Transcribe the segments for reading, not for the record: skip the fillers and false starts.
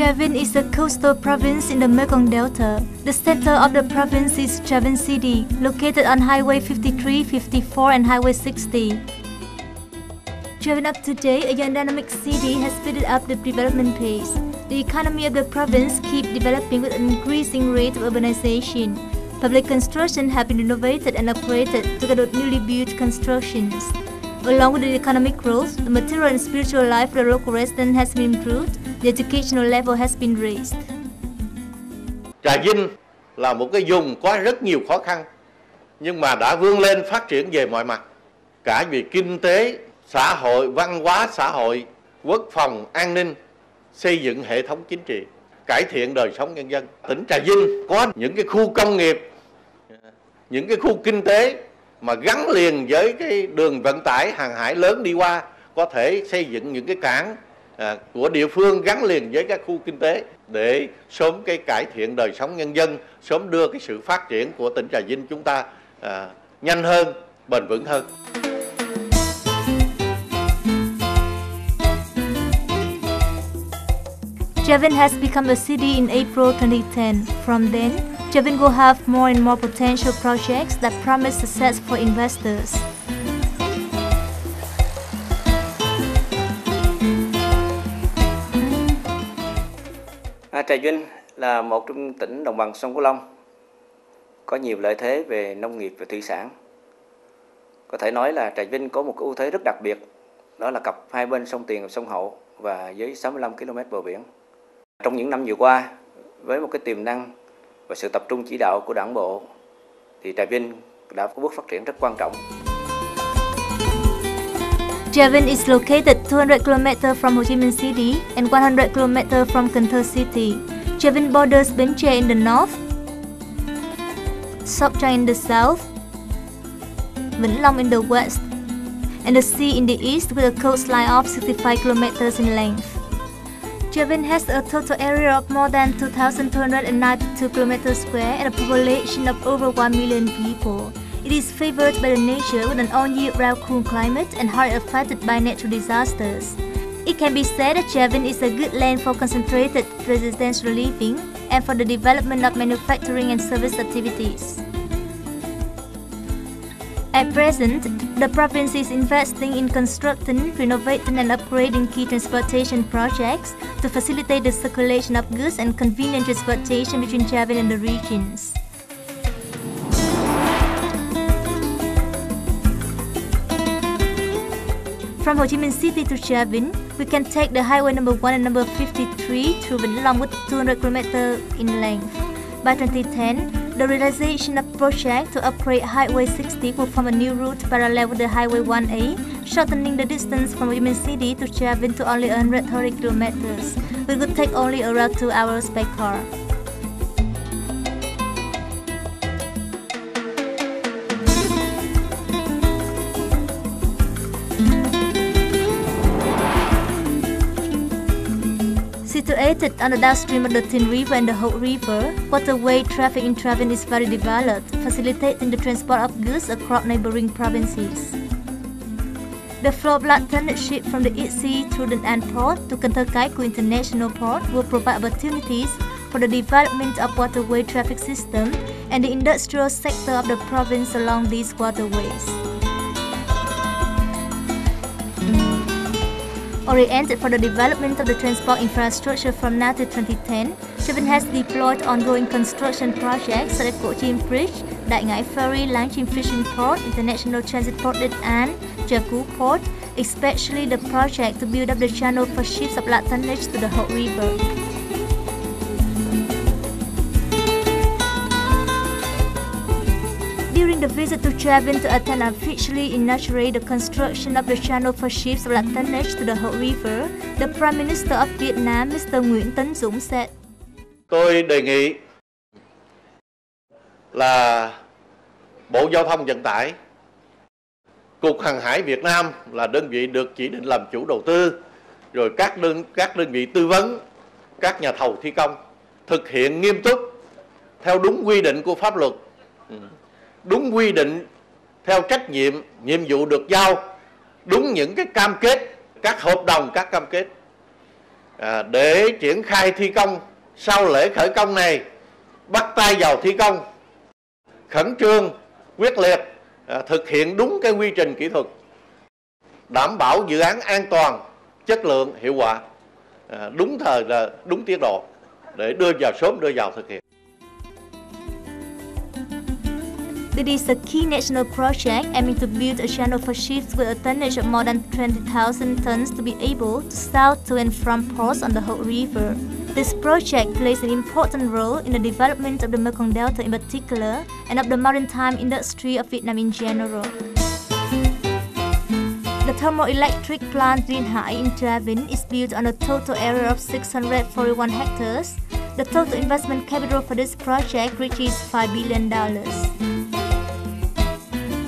Trà Vinh is a coastal province in the Mekong Delta. The center of the province is Trà Vinh City, located on Highway 53, 54 and Highway 60. Trà Vinh up to date, a young dynamic city has speeded up the development pace. The economy of the province keeps developing with an increasing rate of urbanization. Public construction have been renovated and upgraded together with newly built constructions. Along with the economic growth, the material and spiritual life of the local residents has been improved. The educational level has been raised. Trà Vinh là một cái vùng có rất nhiều khó khăn, nhưng mà đã vươn lên phát triển về mọi mặt, cả về kinh tế, xã hội, văn hóa xã hội, quốc phòng, an ninh, xây dựng hệ thống chính trị, cải thiện đời sống nhân dân. Tỉnh Trà Vinh có những cái khu công nghiệp, những cái khu kinh tế mà gắn liền với cái đường vận tải hàng hải lớn đi qua, có thể xây dựng những cái cảng của địa phương gắn liền với các khu kinh tế để sớm cái cải thiện đời sống nhân dân, sớm đưa cái sự phát triển của tỉnh Trà Vinh chúng ta nhanh hơn, bền vững hơn. Trà Vinh has become a city in April 2010. From then, Trà Vinh will have more and more potential projects that promise success for investors. Trà Vinh là một trong tỉnh đồng bằng sông Cửu Long, có nhiều lợi thế về nông nghiệp và thủy sản. Có thể nói là Trà Vinh có một ưu thế rất đặc biệt, đó là cặp hai bên sông Tiền và sông Hậu và với 65 km bờ biển. Trong những năm vừa qua, với một cái tiềm năng và sự tập trung chỉ đạo của Đảng bộ, thì Trà Vinh đã có bước phát triển rất quan trọng. Trà Vinh is located 200 km from Ho Chi Minh City and 100 km from Cần Thơ City. Trà Vinh borders Bến Tre in the north, Sóc Trăng in the south, Vĩnh Long in the west, and the sea in the east with a coastline of 65 km in length. Trà Vinh has a total area of more than 2,292 km square and a population of over 1 million people. It is favored by the nature with an all-year-round cool climate and hardly affected by natural disasters. It can be said that Trà Vinh is a good land for concentrated residential living and for the development of manufacturing and service activities. At present, the province is investing in constructing, renovating and upgrading key transportation projects to facilitate the circulation of goods and convenient transportation between Trà Vinh and the regions. From Ho Chi Minh City to Trà Vinh, we can take the highway number 1 and number 53 through Vĩnh Long with 200 km in length. By 2010, the realization of project to upgrade Highway 60 will form a new route parallel with the Highway 1A, shortening the distance from Ho Chi Minh City to Trà Vinh to only 130 km, which would take only around 2 hours by car. Situated on the downstream of the Tin River and the Hậu River, waterway traffic in Trà Vinh is very developed, facilitating the transport of goods across neighboring provinces. The flow of large tonnage ships from the East Sea through the An Port to Cần Thơ Cái International Port will provide opportunities for the development of waterway traffic system and the industrial sector of the province along these waterways. Oriented for the development of the transport infrastructure from now to 2010, Trà Vinh has deployed ongoing construction projects such as Cổ Chim Bridge, Đại Ngãi Ferry, Láng Chim Fishing Port, International Transit Port Điện An, Trà Cú Port, especially the project to build up the channel for ships of large tonnage to the Hậu River. During the visit to Trà Vinh to attend and officially inaugurate the construction of the channel for ships of large tonnage to the Hậu River, the Prime Minister of Vietnam, Mr. Nguyễn Tấn Dũng said, Tôi đề nghị là Bộ Giao thông Vận tải, Cục Hàng hải Việt Nam là đơn vị được chỉ định làm chủ đầu tư, rồi các đơn vị tư vấn, các nhà thầu thi công thực hiện nghiêm túc theo đúng quy định của pháp luật, đúng quy định theo trách nhiệm, nhiệm vụ được giao, đúng những cái cam kết, các hợp đồng, các cam kết. để triển khai thi công. Sau lễ khởi công này, bắt tay vào thi công, khẩn trương, quyết liệt, thực hiện đúng cái quy trình kỹ thuật, đảm bảo dự án an toàn, chất lượng, hiệu quả, đúng thời là đúng tiến độ để sớm đưa vào thực hiện. It is a key national project aiming to build a channel for ships with a tonnage of more than 20,000 tons to be able to sail to and from ports on the whole river. This project plays an important role in the development of the Mekong Delta in particular and of the maritime industry of Vietnam in general. The thermoelectric plant Điện in Trà Vinh is built on a total area of 641 hectares. The total investment capital for this project reaches $5 billion.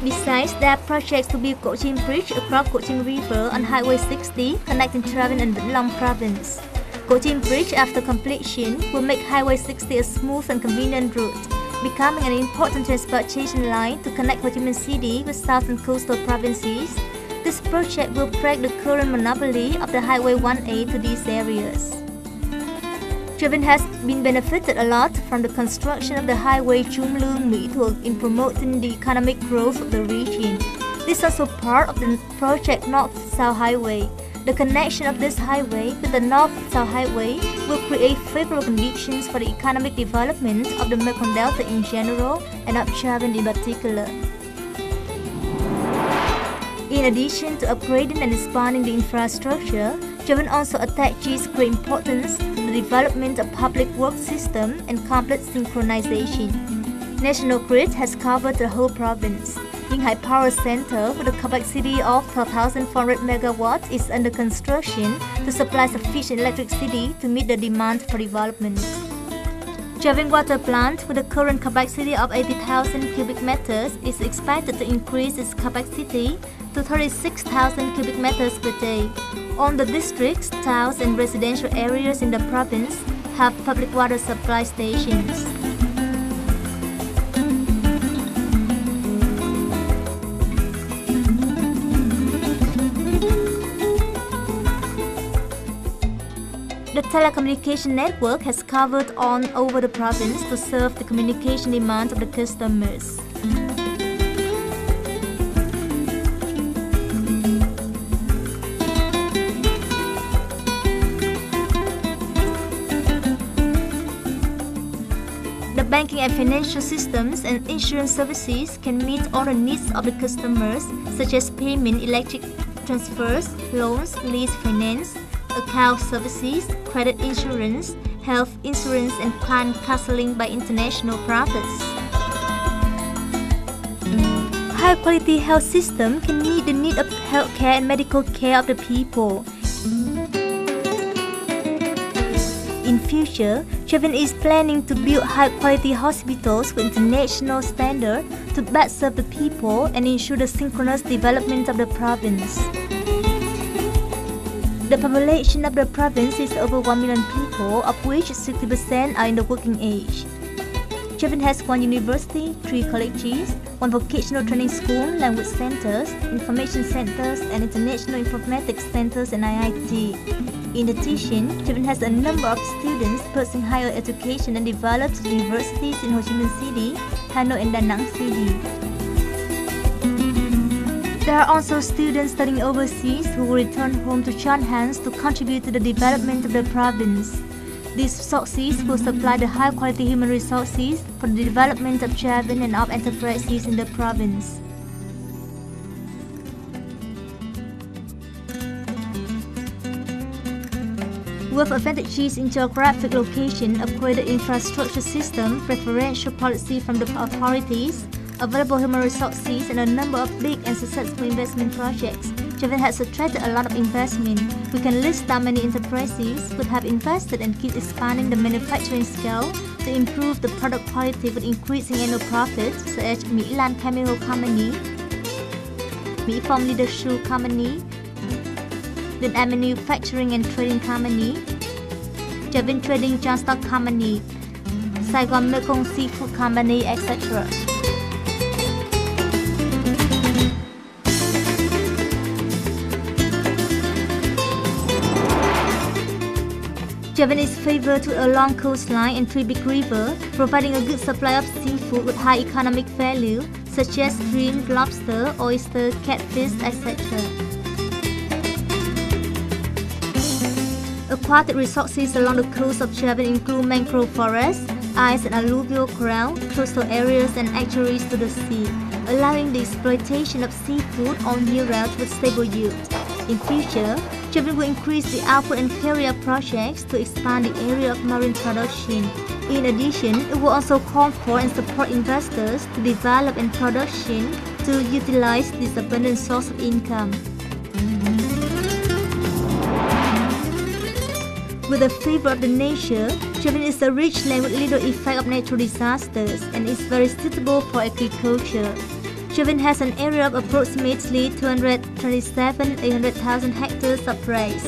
Besides, there are projects to build Coaching Bridge across Coaching River on Highway 60 connecting Trà Vinh and Vĩnh Long province. Coaching Bridge, after completion, will make Highway 60 a smooth and convenient route, becoming an important transportation line to connect Ho Chi Minh City with southern coastal provinces. This project will break the current monopoly of the Highway 1A to these areas. Trà Vinh has been benefited a lot from the construction of the highway Trung Lương Mỹ Thuận in promoting the economic growth of the region. This is also part of the project North-South Highway. The connection of this highway with the North-South Highway will create favorable conditions for the economic development of the Mekong Delta in general and of Trà Vinh in particular. In addition to upgrading and expanding the infrastructure, Trà Vinh also attaches great importance to the development of public works system and complex synchronization. National Grid has covered the whole province. Dinh Hải Power Center with a capacity of 12,400 megawatts is under construction to supply sufficient electricity to meet the demand for development. Trà Vinh Water Plant with a current capacity of 80,000 cubic meters is expected to increase its capacity to 36,000 cubic meters per day. All the districts, towns and residential areas in the province have public water supply stations. The telecommunication network has covered all over the province to serve the communication demands of the customers. The banking and financial systems and insurance services can meet all the needs of the customers, such as payment, electric transfers, loans, lease finance, account services, credit insurance, health insurance, and plan counseling by international providers. High-quality health system can meet the need of healthcare and medical care of the people. In future, Trà Vinh is planning to build high-quality hospitals with international standard to best serve the people and ensure the synchronous development of the province. The population of the province is over 1 million people, of which 60% are in the working age. Trà Vinh has one university, 3 colleges, one vocational training school, language centers, information centers, and international informatics centers and IIT. In addition, Trà Vinh has a number of students pursuing higher education and developed universities in Ho Chi Minh City, Hanoi, and Da Nang City. There are also students studying overseas who will return home to join hands to contribute to the development of the province. These resources will supply the high-quality human resources for the development of Trà Vinh and of enterprises in the province. With advantages in geographic location, upgraded infrastructure system, preferential policy from the authorities, available human resources, and a number of big and successful investment projects, Trà Vinh has attracted a lot of investment. We can list down many enterprises who have invested and keep expanding the manufacturing scale to improve the product quality with increasing annual profits, such as Mỹ Lan Chemical Company, Mỹ Phong Leadership Company, Điện Manufacturing and Trading Company, Trà Vinh Trading John Stock Company, Saigon Mekong Seafood Company, etc. Trà Vinh is favored to a long coastline and 3 big rivers, providing a good supply of seafood with high economic value, such as shrimp, lobster, oyster, catfish, etc. Aquatic resources along the coast of Trà Vinh include mangrove forests, ice and alluvial ground, coastal areas and estuaries to the sea, allowing the exploitation of seafood all year round with stable yield. In future, Trà Vinh will increase the output and carry out projects to expand the area of marine production. In addition, it will also call for and support investors to develop and production to utilize this abundant source of income. With the favor of the nature, Trà Vinh is a rich land with little effect of natural disasters and is very suitable for agriculture. Trà Vinh has an area of approximately 227,800,000 hectares of rice.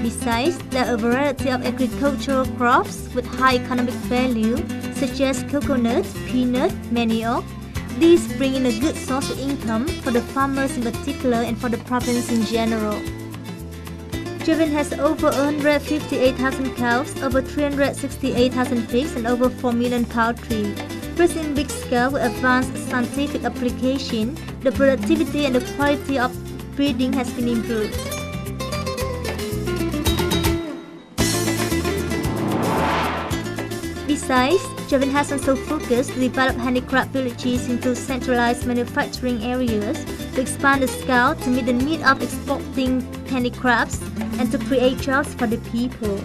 Besides, there are a variety of agricultural crops with high economic value, such as coconut, peanut, manioc. These bring in a good source of income for the farmers in particular and for the province in general. Trà Vinh has over 158,000 cows, over 368,000 pigs, and over 4 million poultry. Raised in big scale with advanced scientific application, the productivity and the quality of breeding has been improved. Besides, Trà Vinh has also focused to develop handicraft villages into centralized manufacturing areas to expand the scale to meet the need of exporting handicrafts and to create jobs for the people.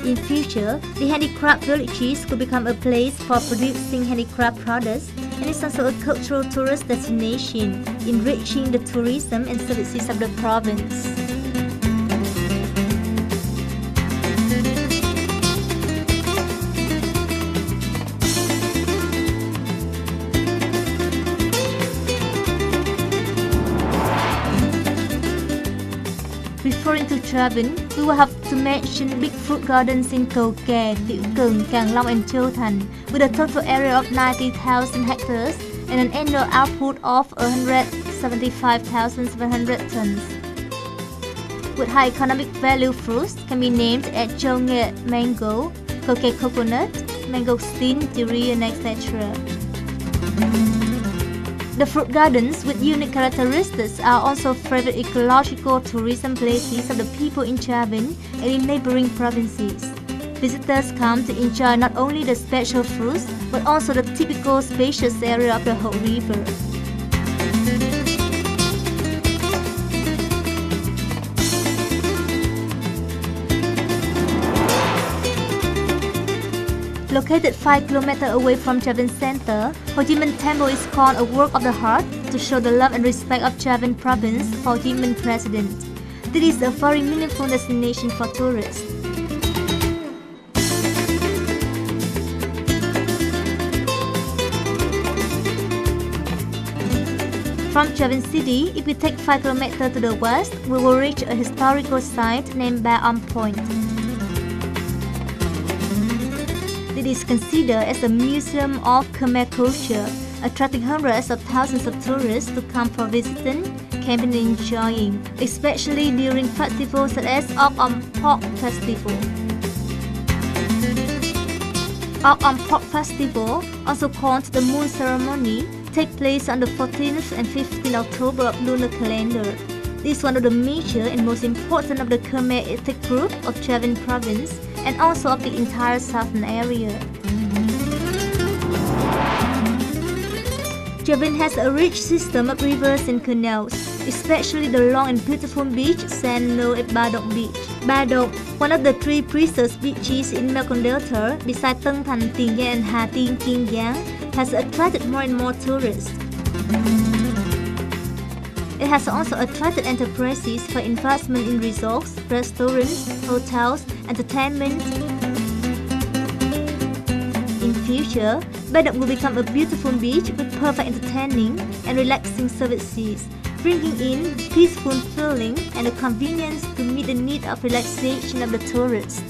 In future, the handicraft villages could become a place for producing handicraft products, and it's also a cultural tourist destination, enriching the tourism and services of the province. Referring to Trà Vinh, we will have to mention big fruit gardens in Cầu Kè, Tiểu Cần, Càng Long and Châu Thành, with a total area of 90,000 hectares and an annual output of 175,700 tons. With high economic value fruits can be named at Châu Nghệ mango, Cầu Kè coconut, mangosteen, durian, etc. The fruit gardens with unique characteristics are also favorite ecological tourism places of the people in Trà Vinh and in neighboring provinces. Visitors come to enjoy not only the special fruits, but also the typical spacious area of the whole river. Located 5 km away from Trà Vinh Center, Ho Chi Minh Temple is called a work of the heart to show the love and respect of Trà Vinh Province for Ho Chi Minh President. This is a very meaningful destination for tourists. From Trà Vinh City, if we take 5 km to the west, we will reach a historical site named Ba Om Point. It is considered as a museum of Khmer culture, attracting hundreds of thousands of tourists to come for visiting, camping and enjoying, especially during festivals such as Ok Om Pok Festival. Ok Om Pok Festival, also called the Moon Ceremony, takes place on the 14th and 15th October of lunar calendar. This is one of the major and most important of the Khmer ethnic group of Trà Vinh Province and also of the entire southern area. Trà Vinh has a rich system of rivers and canals, especially the long and beautiful beach sand known as Ba Dong Beach. Ba Dong, one of the 3 precious beaches in Mekong Delta, beside Tân Thành, Tiền Giang and Hà Tiên, Kiên Giang, has attracted more and more tourists. It has also attracted enterprises for investment in resorts, restaurants, hotels, entertainment. In future, Ba Dong will become a beautiful beach with perfect entertaining and relaxing services, bringing in peaceful feeling and the convenience to meet the need of relaxation of the tourists.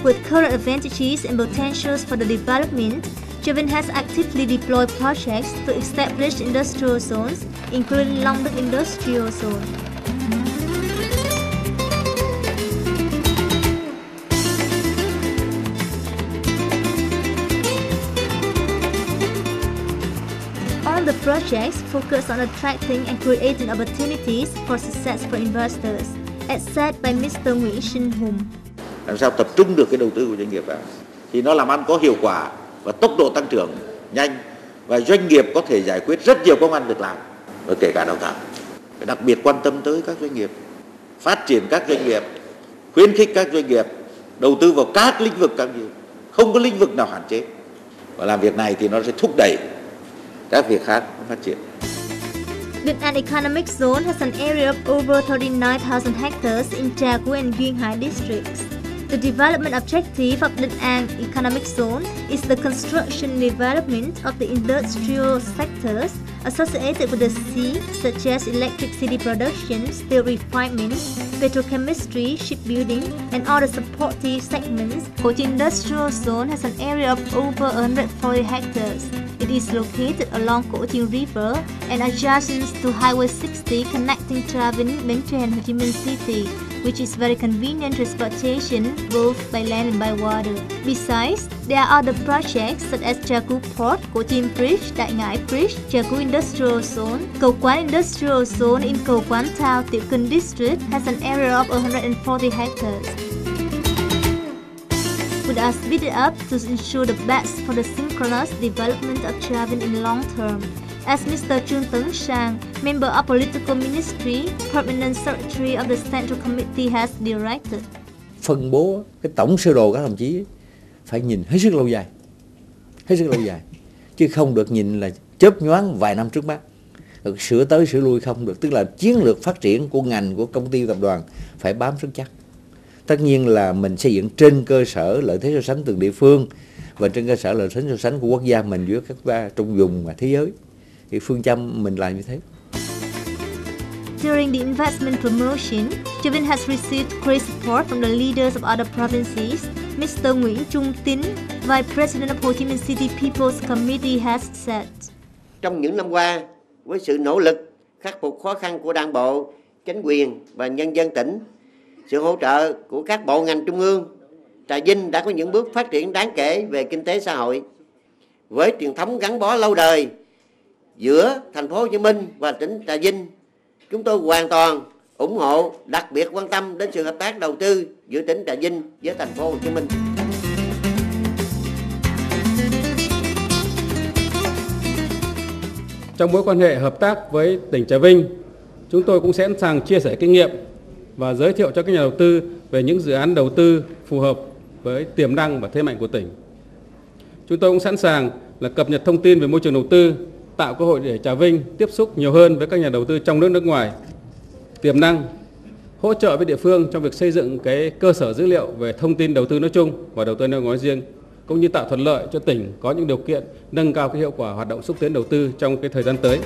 With current advantages and potentials for the development, Trà Vinh has actively deployed projects to establish industrial zones, including Long Đức Industrial Zone. All the projects focus on attracting and creating opportunities for success for investors, as said by Mr. Nguyễn Sinh Hùng. Làm sao tập trung được cái đầu tư của doanh nghiệp vào thì nó làm ăn có hiệu quả và tốc độ tăng trưởng nhanh, và doanh nghiệp có thể giải quyết rất nhiều công ăn việc làm, và kể cả đào tạo. Đặc biệt quan tâm tới các doanh nghiệp, phát triển các doanh nghiệp, khuyến khích các doanh nghiệp đầu tư vào các lĩnh vực càng nhiều, không có lĩnh vực nào hạn chế. Và làm việc này thì nó sẽ thúc đẩy các việc khác phát triển. Điện Economic Zone has an area of over 39,000 hectares in Trà Vinh and Duyên Hải districts. The development objective of Điện Economic Zone is the construction and development of the industrial sectors associated with the sea, such as electricity production, steel refinement, petrochemistry, shipbuilding, and other supportive segments. Khởi Industrial Zone has an area of over 140 hectares. It is located along Khởi River and adjacent to Highway 60 connecting Trà Vinh, Bến Tre, and Hồ Chí Minh City, which is very convenient transportation both by land and by water. Besides, there are other projects such as Trà Cú Port, Khởi Chim Bridge, Đại Ngãi Bridge, Trà Cú Industrial Zone. Cầu Quán Industrial Zone in Cầu Quán Town, Tiểu Cần District has an area of 140 hectares. We are speeded up to ensure the best for the synchronous development of Trà Vinh in long term. As Mr. Trương Tấn Sang, member of Political Ministry, Permanent Secretary of the Central Committee has directed. Phân bố cái tổng sơ đồ các đồng chí phải nhìn hết sức lâu dài, chứ không được nhìn là chớp nhoáng vài năm trước mắt, sửa tới sửa lui không được. Tức là chiến lược phát triển của ngành, của công ty, tập đoàn phải bám rất chắc. Tất nhiên là mình xây dựng trên cơ sở lợi thế so sánh từng địa phương và trên cơ sở lợi thế so sánh của quốc gia mình với các quốc gia trong vùng và thế giới. Thì phương châm mình làm như thế. During the investment promotion, Trà Vinh has received great support from the leaders of other provinces. Mr. Nguyễn Trung Tín, Vice President of Hồ Chí Minh City People's Committee has said. Trong những năm qua, với sự nỗ lực khắc phục khó khăn của Đảng bộ, chính quyền và nhân dân tỉnh, sự hỗ trợ của các bộ ngành trung ương, Trà Vinh đã có những bước phát triển đáng kể về kinh tế xã hội. Với truyền thống gắn bó lâu đời giữa thành phố Hồ Chí Minh và tỉnh Trà Vinh, chúng tôi hoàn toàn ủng hộ, đặc biệt quan tâm đến sự hợp tác đầu tư giữa tỉnh Trà Vinh với thành phố Hồ Chí Minh. Trong mối quan hệ hợp tác với tỉnh Trà Vinh, chúng tôi cũng sẵn sàng chia sẻ kinh nghiệm và giới thiệu cho các nhà đầu tư về những dự án đầu tư phù hợp với tiềm năng và thế mạnh của tỉnh. Chúng tôi cũng sẵn sàng là cập nhật thông tin về môi trường đầu tư, tạo cơ hội để Trà Vinh tiếp xúc nhiều hơn với các nhà đầu tư trong nước, nước ngoài, tiềm năng, hỗ trợ với địa phương trong việc xây dựng cái cơ sở dữ liệu về thông tin đầu tư nói chung và đầu tư nói riêng, cũng như tạo thuận lợi cho tỉnh có những điều kiện nâng cao cái hiệu quả hoạt động xúc tiến đầu tư trong cái thời gian tới.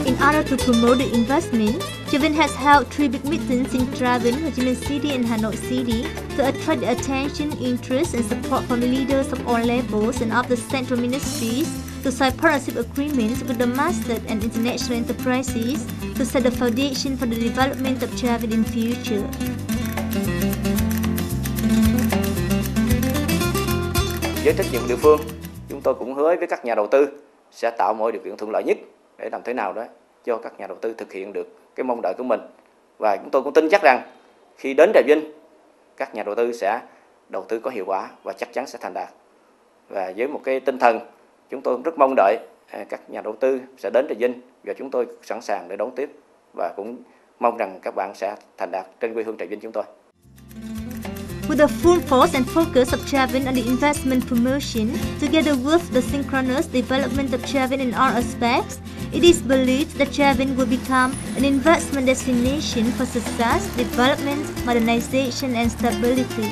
In order to promote the investment, Trà Vinh has held 3 big meetings in Trà Vinh, Hồ Chí Minh City and Hà Nội City to attract the attention, interest and support from the leaders of all levels and of the central ministries to sign partnership agreements with domestic and international enterprises to set the foundation for the development of Trà Vinh in future. Với trách nhiệm địa phương, chúng tôi cũng hứa với các nhà đầu tư sẽ tạo mọi điều kiện thuận lợi nhất để làm thế nào đó cho các nhà đầu tư thực hiện được cái mong đợi của mình. Và chúng tôi cũng tin chắc rằng khi đến Trà Vinh, các nhà đầu tư sẽ đầu tư có hiệu quả và chắc chắn sẽ thành đạt. Và với một cái tinh thần, chúng tôi rất mong đợi các nhà đầu tư sẽ đến Trà Vinh và chúng tôi sẵn sàng để đón tiếp và cũng mong rằng các bạn sẽ thành đạt trên quê hương Trà Vinh chúng tôi. With the full force and focus of Trà Vinh on the investment promotion, together with the synchronous development of Trà Vinh in all aspects, it is believed that Trà Vinh will become an investment destination for success, development, modernization and stability.